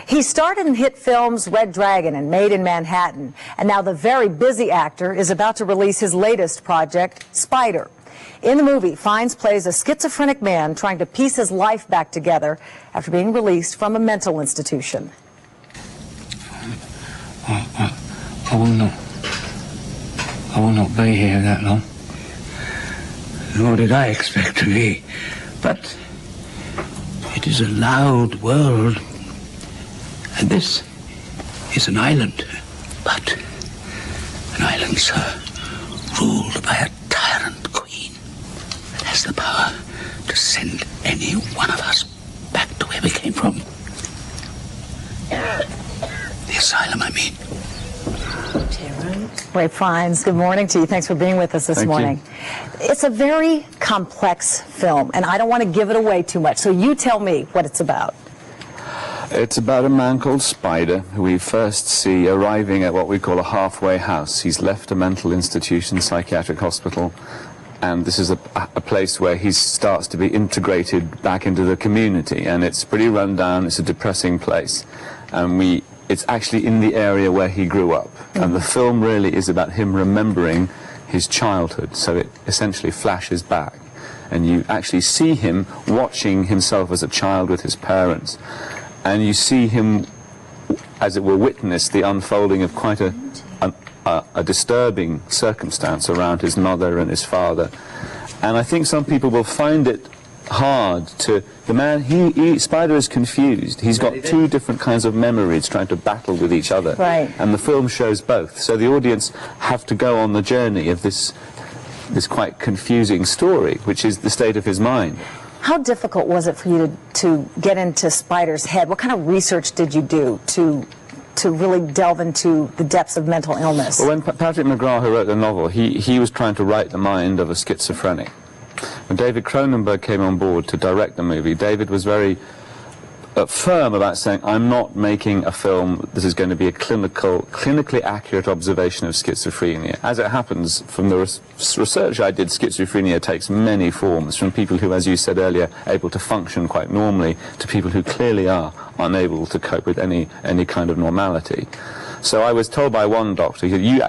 He starred in hit films Red Dragon and Made in Manhattan, and now the very busy actor is about to release his latest project, Spider. In the movie, Fiennes plays a schizophrenic man trying to piece his life back together after being released from a mental institution. I will not be here that long. Nor did I expect to be. But it is a loud world. And this is an island. But an island, sir, ruled by a tyrant queen that has the power to send any one of us back to where we came from. The asylum, I mean. Ray Fiennes, good morning to you. Thanks for being with us this morning. It's a very complex film, and I don't want to give it away too much, so you tell me what it's about. It's about a man called Spider, who we first see arriving at what we call a halfway house. He's left a mental institution, psychiatric hospital, and this is a place where he starts to be integrated back into the community, and it's pretty run down. It's a depressing place, and it's actually in the area where he grew up. And the film really is about him remembering his childhood, so it essentially flashes back. And you actually see him watching himself as a child with his parents. And you see him, as it were, witness the unfolding of quite a disturbing circumstance around his mother and his father. And I think some people will find it hard to... The man, Spider is confused. He's got two different kinds of memories trying to battle with each other. Right. And the film shows both. So the audience have to go on the journey of this quite confusing story, which is the state of his mind. How difficult was it for you to get into Spider's head? What kind of research did you do to really delve into the depths of mental illness? Well, when Patrick McGrath, who wrote the novel, he was trying to write the mind of a schizophrenic. When David Cronenberg came on board to direct the movie, David was very firm about saying, I'm not making a film that is going to be a clinically accurate observation of schizophrenia. As it happens, from the research I did, schizophrenia takes many forms, from people who, as you said earlier, are able to function quite normally, to people who clearly are unable to cope with any kind of normality. So I was told by one doctor, you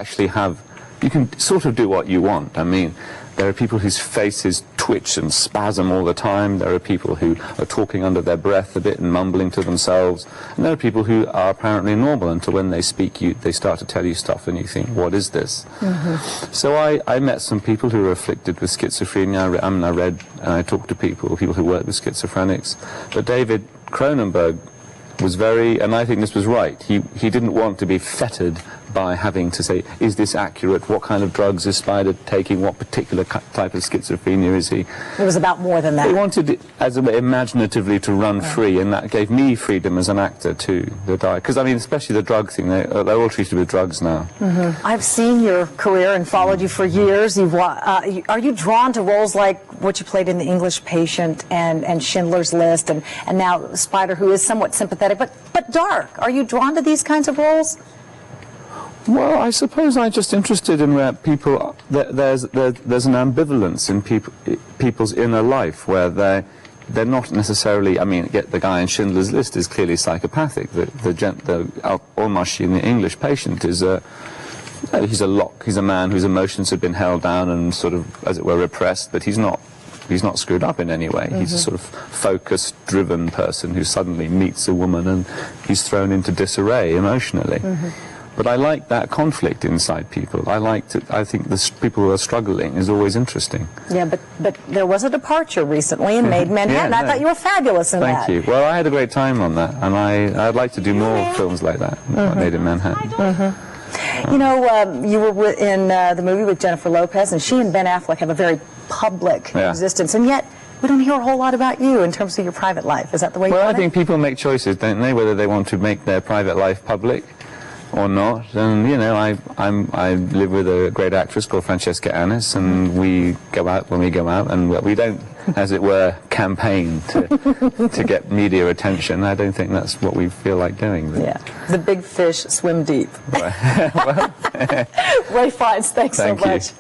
can sort of do what you want. I mean, there are people whose faces twitch and spasm all the time. There are people who are talking under their breath a bit and mumbling to themselves. And there are people who are apparently normal until when they speak, they start to tell you stuff and you think, what is this? So I met some people who were afflicted with schizophrenia. I read and I talked to people who work with schizophrenics. But David Cronenberg was and I think this was right, he didn't want to be fettered by having to say, is this accurate? What kind of drugs is Spider taking? What particular type of schizophrenia is he? It was about more than that. He wanted it, as a way, imaginatively to run free, and that gave me freedom as an actor too. Because, I mean, especially the drug thing, they're all treated with drugs now. I've seen your career and followed you for years. Are you drawn to roles like what you played in The English Patient and Schindler's List, and now Spider, who is somewhat sympathetic, but dark? Are you drawn to these kinds of roles? Well, I suppose I'm just interested in where people, there's an ambivalence in people's inner life where they're not necessarily, I mean, the guy in Schindler's List is clearly psychopathic. The Almashi in The English Patient is he's a man whose emotions have been held down and sort of, as it were, repressed, but he's not screwed up in any way. He's a sort of focused, driven person who suddenly meets a woman and he's thrown into disarray emotionally. But I like that conflict inside people. I think the people who are struggling is always interesting. Yeah, but there was a departure recently in Made in Manhattan. I thought you were fabulous in that. Thank you. Well, I had a great time on that, and I'd like to do more films like that, like Made in Manhattan. You know, you were in the movie with Jennifer Lopez, and she and Ben Affleck have a very public existence, and yet we don't hear a whole lot about you in terms of your private life. Is that the way you want it? Well, I think people make choices, don't they, whether they want to make their private life public or not. And you know, I live with a great actress called Francesca Annis, and we go out when we go out, and we don't, as it were, campaign to get media attention. I don't think that's what we feel like doing. But. Yeah, the big fish swim deep. Ray Fiennes, thanks so much.